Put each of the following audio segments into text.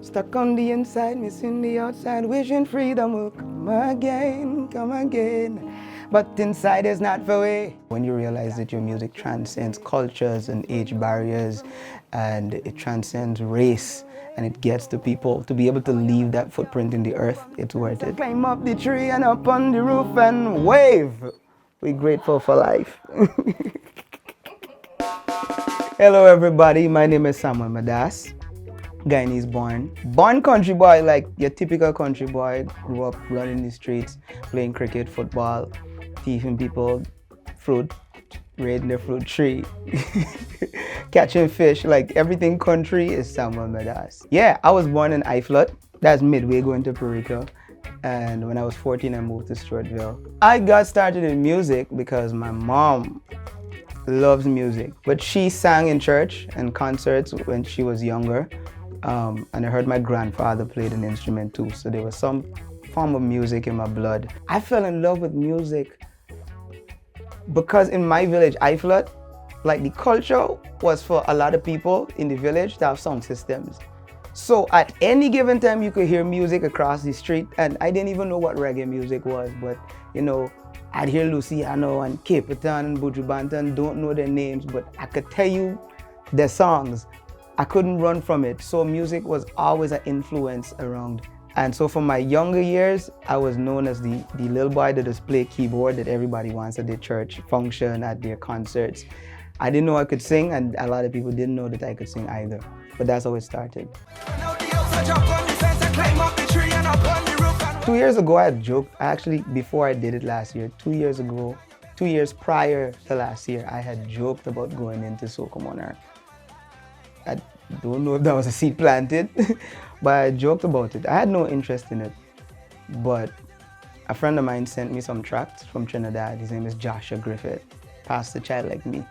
Stuck on the inside, missing the outside, wishing freedom will come again, come again. But inside is not the way. When you realize that your music transcends cultures and age barriers, and it transcends race, and it gets to people, to be able to leave that footprint in the earth, it's worth it. Climb up the tree and up on the roof and wave. We're grateful for life. Hello everybody, my name is Samuel Medas. Guyanese born country boy, like your typical country boy. Grew up running the streets, playing cricket, football, thieving people, fruit, raiding the fruit tree, catching fish, like everything country is Samuel Medas. Yeah, I was born in Uitvlugt, that's midway going to preachy. And when I was 14, I moved to Stewartville. I got started in music because my mom loves music, but she sang in church and concerts when she was younger. And I heard my grandfather played an instrument too, so there was some form of music in my blood. I fell in love with music because in my village, Uitvlugt, like the culture was for a lot of people in the village to have sound systems. So at any given time, you could hear music across the street, and I didn't even know what reggae music was, but you know, I'd hear Luciano and Capleton and Buju Banton, don't know their names, but I could tell you their songs. I couldn't run from it. So music was always an influence around. And so for my younger years, I was known as the little boy that just play keyboard that everybody wants at their church function, at their concerts. I didn't know I could sing, and a lot of people didn't know that I could sing either. But that's how it started. 2 years ago, I had joked, actually, before I did it last year, 2 years ago, 2 years prior to last year, I had joked about going into Soca Monarch. I don't know if that was a seed planted, but I joked about it. I had no interest in it, but a friend of mine sent me some tracks from Trinidad. His name is Joshua Griffith, Pastor Child Like Me.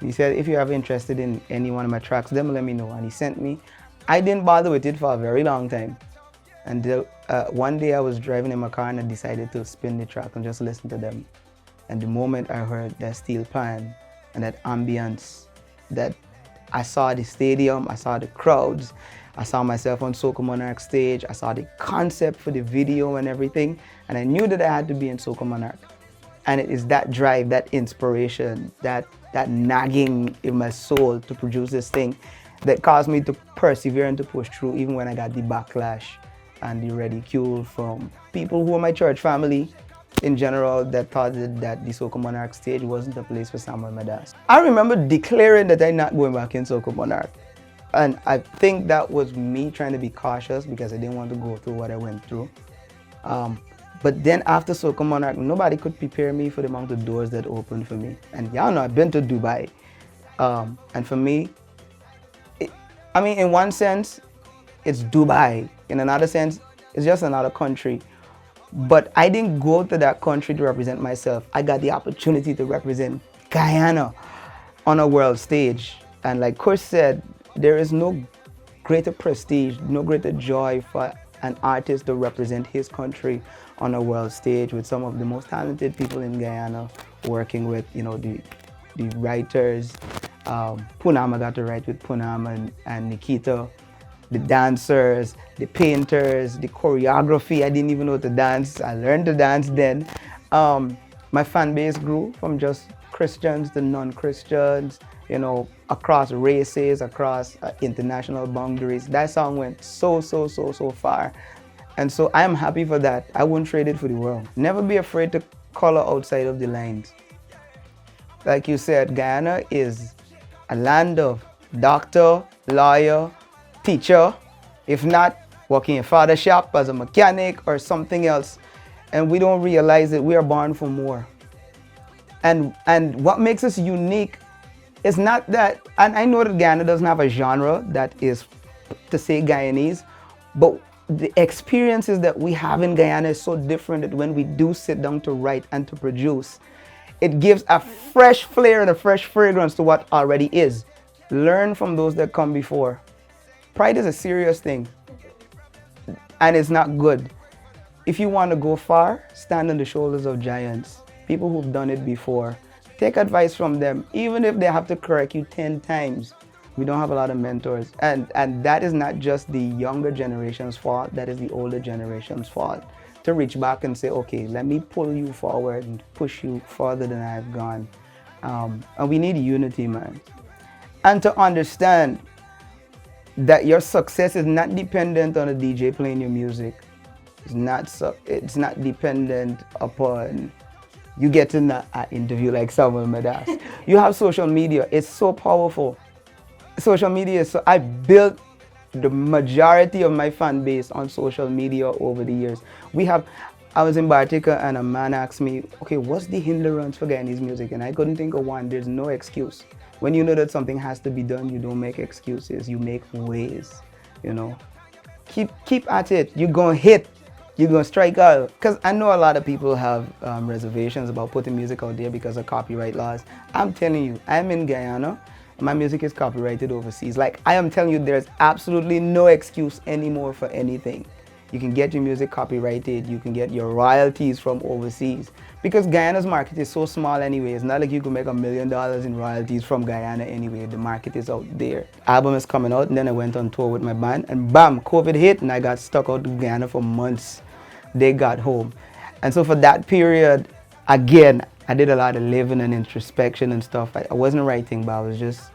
He said, if you're ever interested in any one of my tracks, then let me know. And he sent me. I didn't bother with it for a very long time. Until one day I was driving in my car and I decided to spin the track and just listen to them. And the moment I heard that steel pan and that ambience, that I saw the stadium, I saw the crowds, I saw myself on Soca Monarch stage, I saw the concept for the video and everything, and I knew that I had to be in Soca Monarch. And it is that drive, that inspiration, that nagging in my soul to produce this thing that caused me to persevere and to push through even when I got the backlash and the ridicule from people who are my church family in general that thought that the Soca Monarch stage wasn't a place for Samuel Medas. I remember declaring that I'm not going back in Soca Monarch. And I think that was me trying to be cautious because I didn't want to go through what I went through. But then after Soca Monarch, nobody could prepare me for the amount of doors that opened for me. And y'all know I've been to Dubai. And for me, in one sense, it's Dubai. In another sense, it's just another country. But I didn't go to that country to represent myself. I got the opportunity to represent Guyana on a world stage. And like Chris said, there is no greater prestige, no greater joy for an artist to represent his country on a world stage with some of the most talented people in Guyana, working with, you know, the writers. Punam, I got to write with Punam and Nikita. The dancers, the painters, the choreography. I didn't even know to dance. I learned to dance then. My fan base grew from just Christians to non-Christians, you know, across races, across international boundaries. That song went so far. And so I am happy for that. I wouldn't trade it for the world. Never be afraid to color outside of the lines. Like you said, Guyana is a land of doctor, lawyer, teacher, if not working in a father shop as a mechanic or something else, and we don't realize that we are born for more. And what makes us unique is not that, and I know that Guyana doesn't have a genre that is to say Guyanese, but the experiences that we have in Guyana is so different that when we do sit down to write and to produce, it gives a fresh flair and a fresh fragrance to what already is. Learn from those that come before. Pride is a serious thing, and it's not good. If you want to go far, stand on the shoulders of giants, people who've done it before. Take advice from them, even if they have to correct you 10 times. We don't have a lot of mentors. And that is not just the younger generation's fault, that is the older generation's fault. To reach back and say, okay, let me pull you forward and push you further than I've gone. And we need unity, man. And to understand that your success is not dependent on a DJ playing your music. It's not dependent upon you getting an interview like Samuel Medas. You have social media. It's so powerful. Social media is so, I built the majority of my fan base on social media over the years. I was in Bartica and a man asked me, okay, what's the hindrance for Guyanese music? And I couldn't think of one. There's no excuse. When you know that something has to be done, you don't make excuses, you make ways, you know. Keep at it. You're gonna hit, you're gonna strike out. Because I know a lot of people have reservations about putting music out there because of copyright laws. I'm telling you, I'm in Guyana. My music is copyrighted overseas. Like, I am telling you, there's absolutely no excuse anymore for anything. You can get your music copyrighted, you can get your royalties from overseas. Because Guyana's market is so small anyway. It's not like you can make $1 million in royalties from Guyana anyway. The market is out there. Album is coming out, and then I went on tour with my band, and bam, COVID hit, and I got stuck out in Guyana for months. They got home. And so for that period, again, I did a lot of living and introspection and stuff. I wasn't writing, but I was just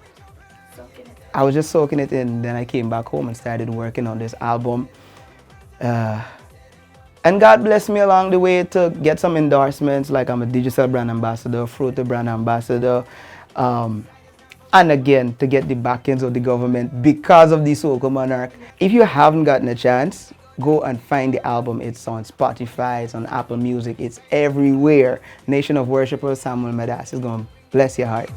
soaking it in. Then I came back home and started working on this album. And God blessed me along the way to get some endorsements, like I'm a digital brand ambassador, Fruta brand ambassador, and again, to get the backings of the government because of the Soca Monarch. If you haven't gotten a chance, go and find the album. It's on Spotify, it's on Apple Music, it's everywhere. Nation of Worshipers, Samuel Medas is going to bless your heart.